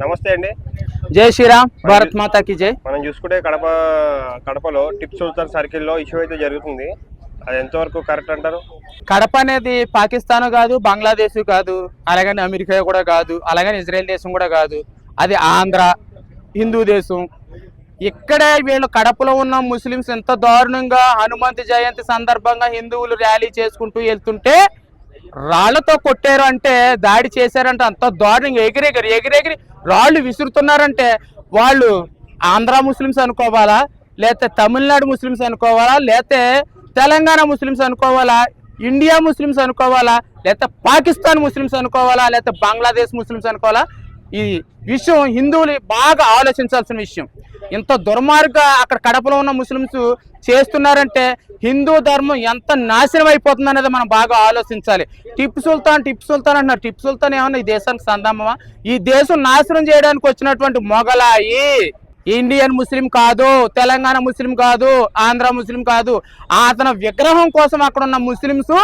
నమస్తే అండి. జై శ్రీరామ్, భారత్ మాతాకి జై. మనం చూసుకుంటే కడపలో టిప్పు సుల్తాన్ సర్కిల్లో ఇష్యూ అయితే జరుగుతుంది. అది ఎంతవరకు కరెక్ట్ అంటారు? కడప అనేది పాకిస్తాన్ కాదు, బంగ్లాదేశ్ కాదు, అలాగని అమెరికా కూడా కాదు, అలాగని ఇజ్రాయెల్ దేశం కూడా కాదు. అది ఆంధ్ర హిందూ దేశం. ఇక్కడే వీళ్ళు కడపలో ఉన్న ముస్లిమ్స్ ఎంత దారుణంగా హనుమంత్ జయంతి సందర్భంగా హిందువులు ర్యాలీ చేసుకుంటూ వెళ్తుంటే రాళ్లతో కొట్టారు అంటే, దాడి చేశారంటే అంత దారుణంగా ఎగిరెగిరి రాళ్ళు విసురుతున్నారంటే వాళ్ళు ఆంధ్ర ముస్లిమ్స్ అనుకోవాలా, లేకపోతే తమిళనాడు ముస్లిమ్స్ అనుకోవాలా, లేకపోతే తెలంగాణ ముస్లిమ్స్ అనుకోవాలా, ఇండియా ముస్లిమ్స్ అనుకోవాలా, లేకపోతే పాకిస్తాన్ ముస్లిమ్స్ అనుకోవాలా, లేకపోతే బంగ్లాదేశ్ ముస్లిమ్స్ అనుకోవాలా? ఈ విషయం హిందువులు బాగా ఆలోచించాల్సిన విషయం. ఇంత దుర్మార్గంగా అక్కడ కడపలో ఉన్న ముస్లిమ్స్ చేస్తున్నారంటే హిందూ ధర్మం ఎంత నాశనం అయిపోతుంది అనేది మనం బాగా ఆలోచించాలి. టిప్పు సుల్తాన్ అంటున్నారు. టిప్పు సుల్తాన్ ఏమన్నా ఈ దేశానికి సందర్భమా? ఈ దేశం నాశనం చేయడానికి వచ్చినటువంటి మొగలాయి. ఇండియన్ ముస్లిం కాదు, తెలంగాణ ముస్లిం కాదు, ఆంధ్ర ముస్లిం కాదు. అతని విగ్రహం కోసం అక్కడ ఉన్న ముస్లిమ్స్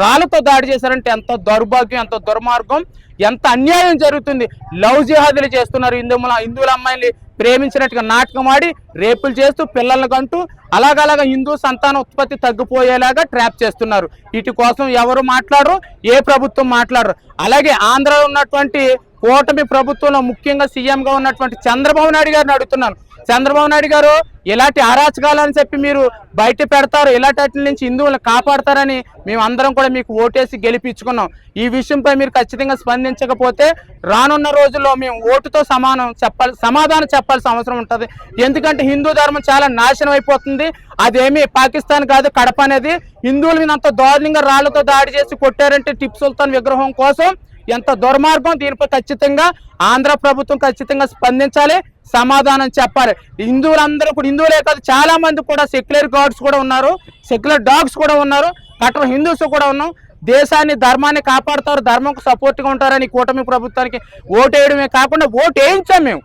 రాళ్ళతో దాడి చేశారంటే ఎంత దౌర్భాగ్యం, ఎంత దుర్మార్గం, ఎంత అన్యాయం జరుగుతుంది. లవ్ జిహాదులు చేస్తున్నారు. హిందువుల అమ్మాయిని ప్రేమించినట్టుగా నాటకం ఆడి రేపులు చేస్తూ పిల్లలను కంటూ అలాగలాగా హిందూ సంతాన ఉత్పత్తి తగ్గిపోయేలాగా ట్రాప్ చేస్తున్నారు. వీటి కోసం ఎవరు మాట్లాడరు, ఏ ప్రభుత్వం మాట్లాడరు. అలాగే ఆంధ్రలో ఉన్నటువంటి కూటమి ప్రభుత్వంలో ముఖ్యంగా సీఎంగా ఉన్నటువంటి చంద్రబాబు నాయుడు గారిని అడుగుతున్నాను. చంద్రబాబు నాయుడు గారు ఇలాంటి అరాచకాలని చెప్పి మీరు బయట పెడతారు, ఇలాంటి వాటి నుంచి హిందువులను కాపాడతారని మేము అందరం కూడా మీకు ఓటేసి గెలిపించుకున్నాం. ఈ విషయంపై మీరు ఖచ్చితంగా స్పందించకపోతే రానున్న రోజుల్లో మేము ఓటుతో సమాధానం చెప్పాల్సిన అవసరం ఉంటుంది. ఎందుకంటే హిందూ ధర్మం చాలా నాశనం అయిపోతుంది. అదేమి పాకిస్తాన్ కాదు. కడప అనేది హిందువుల మీద అంత దారుణంగా రాళ్లతో దాడి చేసి కొట్టారంటే టిప్పు సుల్తాన్ విగ్రహం కోసం ఎంత దుర్మార్గం. దీనిపై ఖచ్చితంగా ఆంధ్ర ప్రభుత్వం ఖచ్చితంగా స్పందించాలి, సమాధానం చెప్పాలి. హిందువులందరూ కూడా, హిందువులే కాదు చాలా మంది కూడా సెక్యులర్ గాడ్స్ కూడా ఉన్నారు, సెక్యులర్ డాగ్స్ కూడా ఉన్నారు, కట్టర్ హిందూస్ కూడా ఉన్నాం. దేశాన్ని ధర్మాన్ని కాపాడుతారు, ధర్మంకు సపోర్ట్గా ఉంటారని కూటమి ప్రభుత్వానికి ఓటేయడమే కాకుండా ఓటు వేయించాం మేము.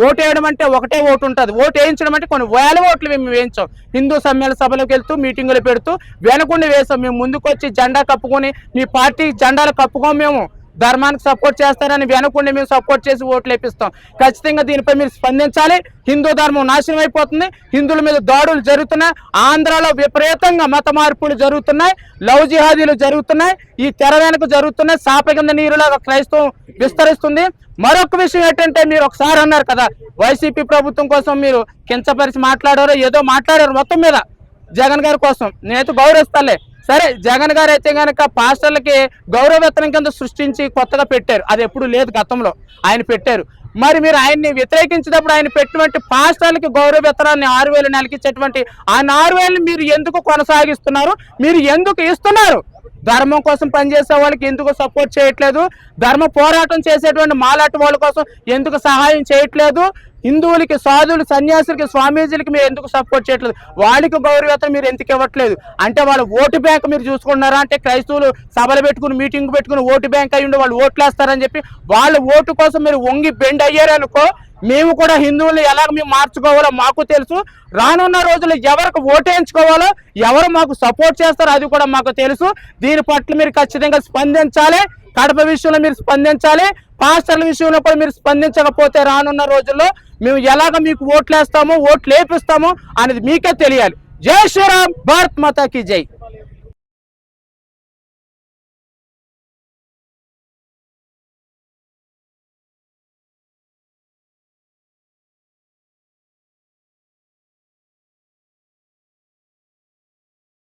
ఓటు వేయడం అంటే ఒకటే ఓటు ఉంటుంది. ఓటు వేయించడం అంటే కొన్ని వేల ఓట్లు మేము వేయించాం. హిందూ సమ్మేళన సభలకు వెళ్తూ మీటింగులు పెడుతూ వెనకుండి వేసాం. మేము ముందుకు వచ్చి జెండా కప్పుకొని మీ పార్టీ జెండాలు కప్పుకోం, మేము ధర్మానికి సపోర్ట్ చేస్తారని వెనకుండి మేము సపోర్ట్ చేసి ఓట్లు వేపిస్తాం. ఖచ్చితంగా దీనిపై మీరు స్పందించాలి. హిందూ ధర్మం నాశనం అయిపోతుంది, హిందువుల మీద దాడులు జరుగుతున్నాయి, ఆంధ్రాలో విపరీతంగా మత మార్పులు జరుగుతున్నాయి, లవ్ జిహాదీలు జరుగుతున్నాయి, ఈ తెర వెనక జరుగుతున్నాయి, సాప కింద నీరులాగా క్రైస్తవం విస్తరిస్తుంది. మరొక విషయం ఏంటంటే, మీరు ఒకసారి అన్నారు కదా వైసీపీ ప్రభుత్వం కోసం మీరు కించపరిచి మాట్లాడారో ఏదో మాట్లాడారు మొత్తం మీద జగన్ గారి కోసం. నేనైతే గౌరవిస్తాలే. సరే, జగన్ గారు అయితే కనుక పాస్టర్లకి గౌరవవేతనం కింద సృష్టించి కొత్తగా పెట్టారు. అది ఎప్పుడు లేదు, గతంలో ఆయన పెట్టారు. మరి మీరు ఆయన్ని వ్యతిరేకించినప్పుడు ఆయన పెట్టినటువంటి పాస్టర్లకి గౌరవవేతనాన్ని 6,000 నెలకి ఇచ్చేటువంటి ఆ 4,000 మీరు ఎందుకు కొనసాగిస్తున్నారు? మీరు ఎందుకు ఇస్తున్నారు? ధర్మం కోసం పనిచేసే వాళ్ళకి ఎందుకు సపోర్ట్ చేయట్లేదు? ధర్మ పోరాటం చేసేటువంటి మాలాంటి వాళ్ళ కోసం ఎందుకు సహాయం చేయట్లేదు? హిందువులకి, సాధువులు, సన్యాసులకి, స్వామీజీలకి మీరు ఎందుకు సపోర్ట్ చేయట్లేదు? వాళ్ళకి గౌరవవేతనం మీరు ఎందుకు ఇవ్వట్లేదు? అంటే వాళ్ళ ఓటు బ్యాంక్ మీరు చూసుకుంటున్నారా? అంటే క్రైస్తవులు సభలు పెట్టుకుని మీటింగ్ పెట్టుకుని ఓటు బ్యాంక్ అయ్యి వాళ్ళు ఓట్లు వేస్తారని చెప్పి వాళ్ళ ఓటు కోసం మీరు వంగి బెండ్ అయ్యారనుకో, మేము కూడా హిందువులు ఎలాగ మేము మార్చుకోవాలో మాకు తెలుసు. రానున్న రోజుల్లో ఎవరికి ఓటేయించుకోవాలో, ఎవరు మాకు సపోర్ట్ చేస్తారో అది కూడా మాకు తెలుసు. దీని పట్ల మీరు ఖచ్చితంగా స్పందించాలి. కడప విషయంలో మీరు స్పందించాలి. పాస్టర్ల విషయంలో కూడా మీరు స్పందించకపోతే రానున్న రోజుల్లో మేము ఎలాగ మీకు ఓట్లు వేస్తామో, ఓట్లు వేపిస్తామో అనేది మీకే తెలియాలి. జై శ్రీరామ్, భారత్ మాతాకి జై.